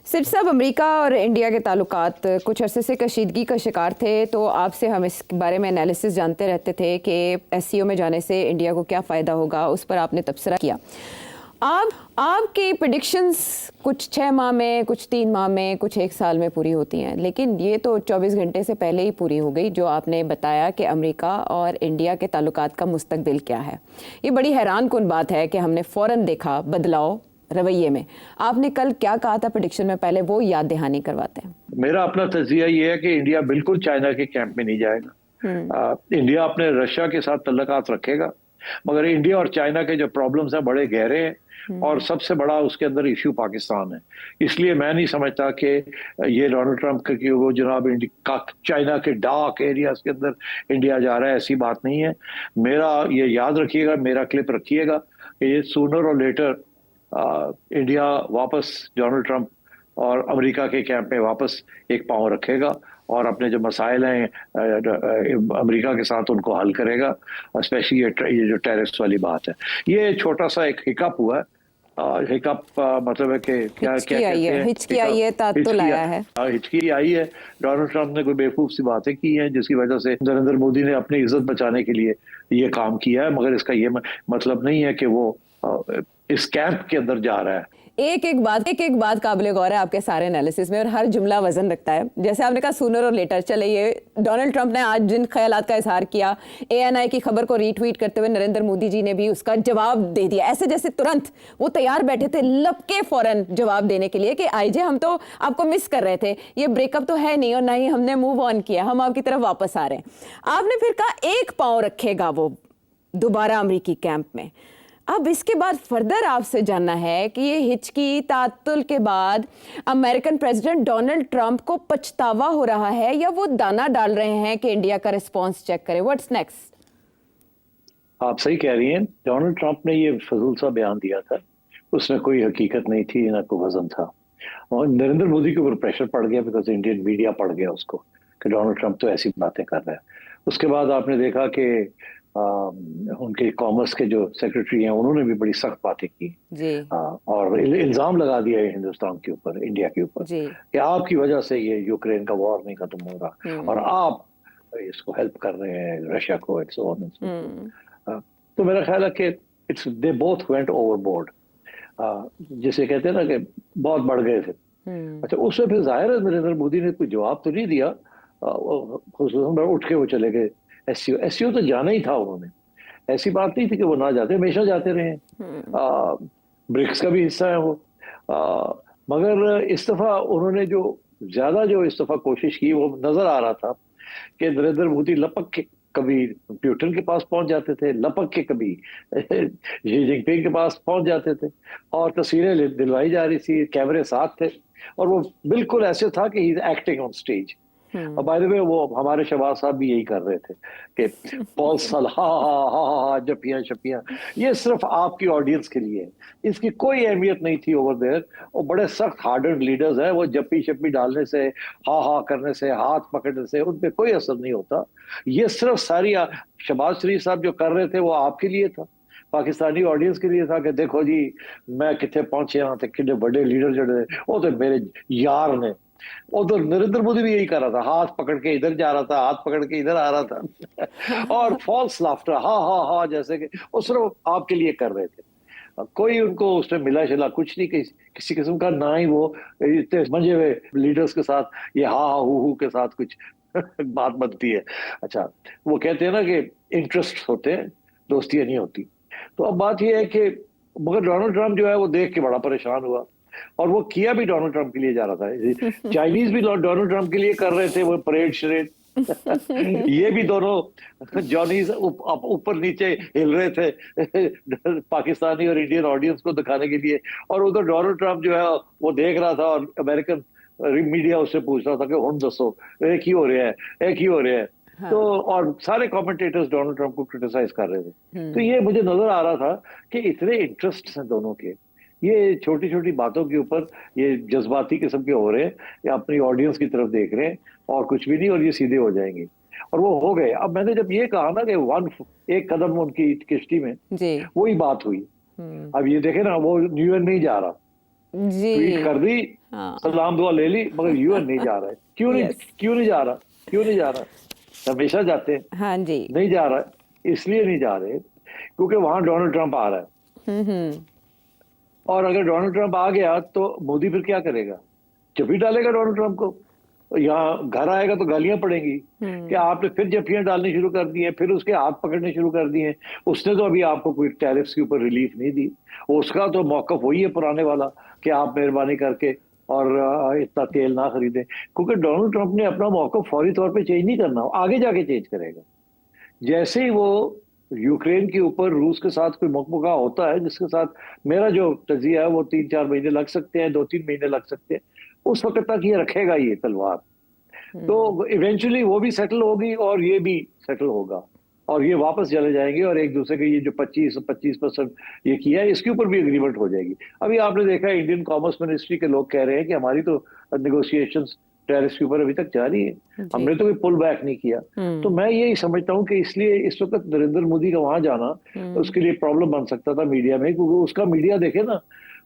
सिर साहब, अमेरिका और इंडिया के ताल्लुकात कुछ अरसे से कशीदगी का शिकार थे, तो आपसे हम इस बारे में एनालिसिस जानते रहते थे कि एससीओ में जाने से इंडिया को क्या फ़ायदा होगा। उस पर आपने तबसरा किया। आपकी प्रेडिक्शंस कुछ 6 माह में, कुछ 3 माह में, कुछ 1 साल में पूरी होती हैं, लेकिन ये तो 24 घंटे से पहले ही पूरी हो गई, जो आपने बताया कि अमेरिका और इंडिया के ताल्लुकात का मुस्तकबिल क्या है। ये बड़ी हैरान कुन बात है कि हमने फ़ौरन देखा बदलाव रवैये में। आपने कल क्या कहा था प्रेडिक्शन में, पहले वो याद दहानी करवाते हैं। मेरा अपना तजिया ये है कि इंडिया बिल्कुल चाइना के कैंप में नहीं जाएगा। इंडिया अपने रशिया के साथ तल्लकात रखेगा, मगर इंडिया और चाइना के जो प्रॉब्लम्स हैं बड़े गहरे हैं और सबसे बड़ा उसके अंदर इश्यू पाकिस्तान है। इसलिए मैं नहीं समझता कि ये डोनाल्ड ट्रंप के वो जनाब चाइना के डार्क एरियाज के अंदर इंडिया जा रहा है, ऐसी बात नहीं है। मेरा ये याद रखिएगा, मेरा क्लिप रखिएगा कि ये सूनर और लेटर इंडिया वापस डोनाल्ड ट्रंप और अमेरिका के कैंप में वापस एक पांव रखेगा और अपने जो मसाइल हैं अमेरिका के साथ उनको हल करेगा। स्पेशली ये जो टेरिफ्स वाली बात है, ये छोटा सा एक हिकअप हुआ है। हिकअप मतलब है कि क्या कहते हैं, हिचकी आई है, तात्तुल आया है। हिचकी आई है। डोनाल्ड ट्रंप ने कोई बेवकूफ सी बातें की हैं जिसकी वजह से नरेंद्र मोदी ने अपनी इज्जत बचाने के लिए ये काम किया है, मगर इसका ये मतलब नहीं है कि वो इस कैंप के अंदर जा रहा है। एक एक बात काबिल गौर है आपके सारे एनालिसिस में, और हर जुमला वजन रखता है। जैसे आपने कहा सूनर और लेटर, चले ये डोनाल्ड ट्रंप ने आज जिन ख्यालात का इजहार किया, एएनआई की खबर को रीट्वीट करते हुए नरेंद्र मोदी जी ने भी उसका जवाब दे दिया, ऐसे जैसे तुरंत वो तैयार बैठे थे लपके फौरन जवाब देने के लिए कि आईजे हम तो आपको मिस कर रहे थे, ये ब्रेकअप तो है नहीं और ना ही हमने मूव ऑन किया, हम आपकी तरफ वापस आ रहे हैं। आपने फिर कहा एक पांव रखेगा वो दोबारा अमेरिकी कैंप में। अब इसके बाद फर्दर आपसे जानना है कि ये हिचकी तात्तुल के बाद अमेरिकन प्रेसिडेंट डोनाल्ड ट्रंप को पछतावा हो रहा है या वो दाना डाल रहे हैं कि इंडिया का रिस्पांस चेक करें। What's next? आप सही कह रही हैं। डोनाल्ड ट्रंप ने ये फजूल सा बयान दिया था, उसमें कोई हकीकत नहीं थी, ना कोई वजन था, और नरेंद्र मोदी के ऊपर प्रेशर पड़ गया बिकॉज इंडियन मीडिया पड़ गया उसको कि डोनाल्ड ट्रंप तो ऐसी बातें कर रहा है। उसके बाद आपने देखा कि उनके कॉमर्स के जो सेक्रेटरी हैं उन्होंने भी बड़ी सख्त बातें की जी। और इल्जाम लगा दिया है हिंदुस्तान के ऊपर, इंडिया के ऊपर, कि आपकी वजह से ये यूक्रेन का वॉर नहीं खत्म हो रहा और आप इसको हेल्प कर रहे हैं रशिया को, तो मेरा ख्याल है कि it's they both went overboard, जिसे कहते हैं ना कि बहुत बढ़ गए थे। अच्छा, उससे फिर जाहिर है नरेंद्र मोदी ने कोई जवाब तो नहीं दिया, उठ के वो चले गए। एससीओ तो जाना ही था उन्होंने, ऐसी बात नहीं थी कि वो ना जाते, हमेशा जाते रहे। ब्रिक्स का भी हिस्सा है वो, मगर इस दफा उन्होंने जो इस दफा कोशिश की, वो नजर आ रहा था कि नरेंद्र मोदी लपक के कभी प्यूटन के पास पहुंच जाते थे, लपक के कभी शी जिनपिंग के पास पहुंच जाते थे और तस्वीरें दिलवाई जा रही थी, कैमरे साथ थे और वो बिल्कुल ऐसे था कि he is acting on stage. और बाय द वे वो हमारे शहबाज साहब भी यही कर रहे थे कि पॉल सल हा जपियां शपियां, ये सिर्फ आपकी ऑडियंस के लिए है, इसकी कोई अहमियत नहीं थी ओवर देयर। और बड़े सख्त हार्डर्ड लीडर्स हैं, वो जप्पी शप्पी डालने से, हा करने से, हाथ पकड़ने से उन पे कोई असर नहीं होता। ये सिर्फ सारी शहबाज शरीफ साहब जो कर रहे थे वो आपके लिए था, पाकिस्तानी ऑडियंस के लिए था कि देखो जी मैं कितने पहुंचे यहाँ तक, कितने बड़े लीडर जो वो तो मेरे यार ने। उधर नरेंद्र मोदी भी यही कर रहा था, हाथ पकड़ के इधर जा रहा था, हाथ पकड़ के इधर आ रहा था और फॉल्स लाफ्टर, हा जैसे कि वो सिर्फ आपके लिए कर रहे थे। कोई उनको उसमें मिला शिला कुछ नहीं, किसी किस्म का, ना ही वो इतने मंजे हुए लीडर्स के साथ ये हा हू के साथ कुछ बात बनती है। अच्छा, वो कहते हैं ना कि इंटरेस्ट होते हैं, दोस्तियां नहीं होती। तो अब बात यह है कि मगर डोनाल्ड ट्रंप जो है वो देख के बड़ा परेशान हुआ और वो किया भी डोनाल्ड ट्रंप के लिए जा रहा था। चाइनीज भी डोनाल्ड ट्रंप के लिए कर रहे थे वो परेड शरेड ये भी दोनों जॉनीज ऊपर नीचे हिल रहे थे पाकिस्तानी और इंडियन ऑडियंस को दिखाने के लिए, और उधर डोनाल्ड ट्रंप जो है वो देख रहा था और अमेरिकन मीडिया उससे पूछ रहा था कि हम दसो एक ही हो रहा है, एक ही हो रहा है। हाँ। तो और सारे कमेंटेटर्स डोनाल्ड ट्रंप को क्रिटिसाइज कर रहे थे। तो ये मुझे नजर आ रहा था कि इतने इंटरेस्ट हैं दोनों के, ये छोटी छोटी बातों के ऊपर ये जज्बाती किस्म के हो रहे हैं, या अपनी ऑडियंस की तरफ देख रहे हैं और कुछ भी नहीं, और ये सीधे हो जाएंगे और वो हो गए। अब मैंने जब ये कहा ना कि एक कदम उनकी किश्ती में, वही बात हुई। अब ये देखे ना, वो न्यूयॉर्क नहीं जा रहा, ट्वीट कर दी हाँ। सलाम दुआ ले ली, मगर यूएन नहीं जा रहा है। क्यों नहीं? Yes. क्यों नहीं जा रहा? क्यों नहीं जा रहा? हमेशा जाते हैं। हाँ जी। नहीं जा रहा है, इसलिए नहीं जा रहे क्योंकि वहां डोनाल्ड ट्रंप आ रहा है। हम्म। और अगर डोनाल्ड ट्रंप आ गया तो मोदी फिर क्या करेगा? जफ्फी डालेगा डोनाल्ड ट्रंप को। यहाँ घर आएगा तो गालियां पड़ेंगी कि आपने फिर जफ्फियां डालनी शुरू कर दी हैं, फिर उसके हाथ पकड़ने शुरू कर दिए हैं। उसने तो अभी आपको कोई टैरिफ्स के ऊपर रिलीफ नहीं दी। उसका तो मौकफ वही है पुराने वाला कि आप मेहरबानी करके और इतना तेल ना खरीदें। क्योंकि डोनाल्ड ट्रंप ने अपना मौकफ फौरी तौर पे चेंज नहीं करना, आगे जाके चेंज करेगा। जैसे ही वो यूक्रेन के ऊपर रूस के साथ कोई मुकबला होता है, जिसके साथ मेरा जो तजिया है वो 3-4 महीने लग सकते हैं, 2-3 महीने लग सकते हैं, उस वक्त तक ये रखेगा ये तलवार। तो इवेंचुअली वो भी सेटल होगी और ये भी सेटल होगा, और ये वापस चले जाएंगे और एक दूसरे के ये जो 25% ये किया है इसके ऊपर भी एग्रीमेंट हो जाएगी। अभी आपने देखा इंडियन कॉमर्स मिनिस्ट्री के लोग कह रहे हैं कि हमारी तो नेगोशिएशंस टैरिफ के ऊपर अभी तक जारी है, हमने तो कोई पुल बैक नहीं किया। तो मैं यही समझता हूँ कि इसलिए इस वक्त नरेंद्र मोदी का वहां जाना उसके लिए प्रॉब्लम बन सकता था मीडिया में, क्योंकि उसका मीडिया देखे ना,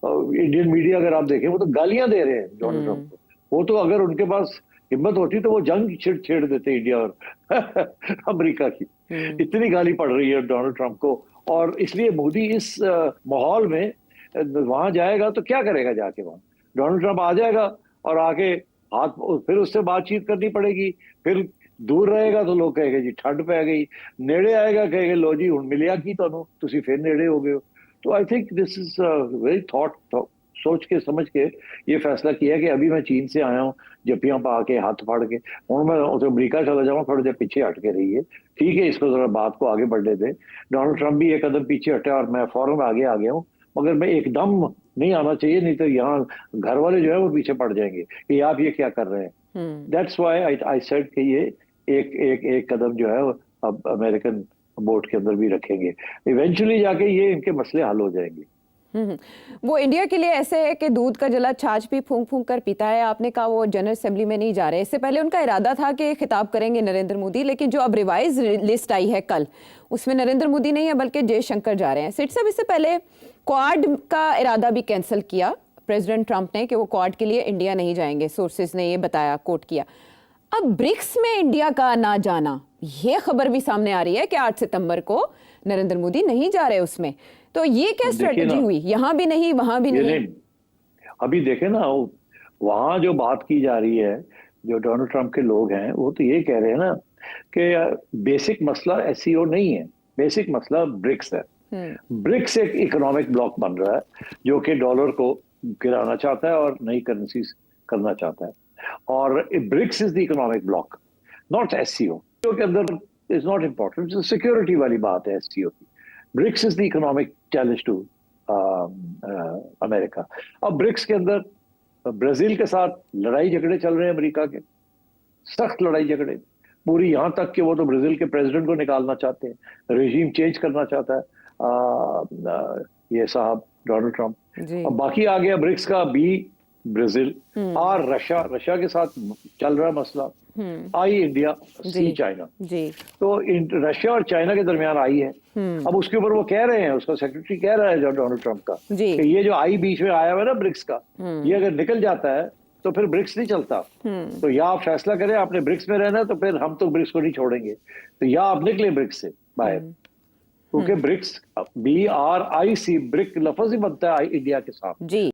इंडियन मीडिया अगर आप देखें, वो तो गालियां दे रहे हैं डोनाल्ड ट्रंप को। वो तो अगर उनके पास हिम्मत होती तो वो जंग छेड़ देते इंडिया और अमेरिका की। इतनी गाली पड़ रही है डोनाल्ड ट्रंप को, और इसलिए मोदी इस माहौल में वहां जाएगा तो क्या करेगा जाके वहां? डोनाल्ड ट्रंप आ जाएगा और आके हाथ, फिर उससे बातचीत करनी पड़ेगी। फिर दूर रहेगा तो लोग कहेंगे जी ठंड पै गई, नेड़े आएगा कहेंगे लो जी हुण मिलिया की तुहानू, तुसी फिर नेड़े हो गए हो। तो I think this is very thought, सोच के समझ के ये फैसला किया कि अभी मैं चीन से आया हूँ जफ्फियां पा के हाथ फाड़ के, हूँ मैं अमरीका चला जाऊँ, थोड़ी देर पीछे हट के रहिए, ठीक है, इसको जरा बात को आगे बढ़ने दें। डोनाल्ड ट्रंप भी एक कदम पीछे हटे और मैं फौरन आगे आ गया हूँ, मगर मैं एकदम नहीं आना चाहिए, नहीं तो यहाँ घर वाले जो है वो पीछे पड़ जाएंगे कि आप ये क्या कर रहे हैं। दैट्स व्हाई आई सेड कि ये एक कदम जो है अब अमेरिकन बोर्ड के अंदर भी रखेंगे। इवेंचुअली जाके ये इनके मसले हल हो जाएंगे। वो इंडिया के लिए ऐसे है कि दूध का जला छाछ भी फूंक फूंक कर पीता है। आपने कहा वो जनरल असेंबली में नहीं जा रहे, इससे पहले उनका इरादा था कि खिताब करेंगे नरेंद्र मोदी, लेकिन जो अब रिवाइज लिस्ट आई है कल, उसमें नरेंद्र मोदी नहीं है बल्कि जयशंकर जा रहे हैं। सेठ साहब, इससे पहले क्वाड का इरादा भी कैंसिल किया प्रेसिडेंट ट्रंप ने कि वो क्वाड के लिए इंडिया नहीं जाएंगे, सोर्सेज ने ये बताया, कोट किया। अब ब्रिक्स में इंडिया का ना जाना, ये खबर भी सामने आ रही है कि 8 सितंबर को नरेंद्र मोदी नहीं जा रहे उसमें। तो ये क्या स्ट्रेटेजी हुई? यहाँ भी नहीं, वहां भी नहीं। अभी देखे ना, वहां जो बात की जा रही है, जो डोनाल्ड ट्रंप के लोग हैं वो तो ये कह रहे हैं ना कि बेसिक मसला एससीओ नहीं है, बेसिक मसला ब्रिक्स है। ब्रिक्स एक इकोनॉमिक ब्लॉक बन रहा है जो कि डॉलर को गिराना चाहता है और नई करेंसी करना चाहता है, और BRICS is the economic bloc, not SCO. के अंदर इज नॉट इम्पोर्टेंट, सिक्योरिटी वाली बात है एससीओ की। BRICS is the economic challenge to America. अब ब्रिक्स के अंदर ब्राजील के साथ लड़ाई झगड़े चल रहे हैं अमेरिका के, सख्त लड़ाई झगड़े, पूरी यहां तक कि वो तो ब्राजील के प्रेसिडेंट को निकालना चाहते हैं, रेजिम चेंज करना चाहता है ये साहब डोनाल्ड ट्रंप। अब बाकी आ गया ब्रिक्स का बी ब्राजील और रशिया के साथ चल रहा मसला, आई इंडिया, सी चाइना। तो रशिया और चाइना के दरमियान आई है। अब उसके ऊपर वो कह रहे हैं, उसका सेक्रेटरी कह रहा है जो डोनाल्ड ट्रंप का, कि ये जो आई बीच में आया हुआ है ना ब्रिक्स का, ये अगर निकल जाता है तो फिर ब्रिक्स नहीं चलता। तो या आप फैसला करें आपने ब्रिक्स में रहना है, तो फिर हम तो ब्रिक्स को नहीं छोड़ेंगे, तो या आप निकले ब्रिक्स से बाहर, क्योंकि ब्रिक्स BRIC ब्रिक लफ्ज ही बनता है इंडिया के साथ।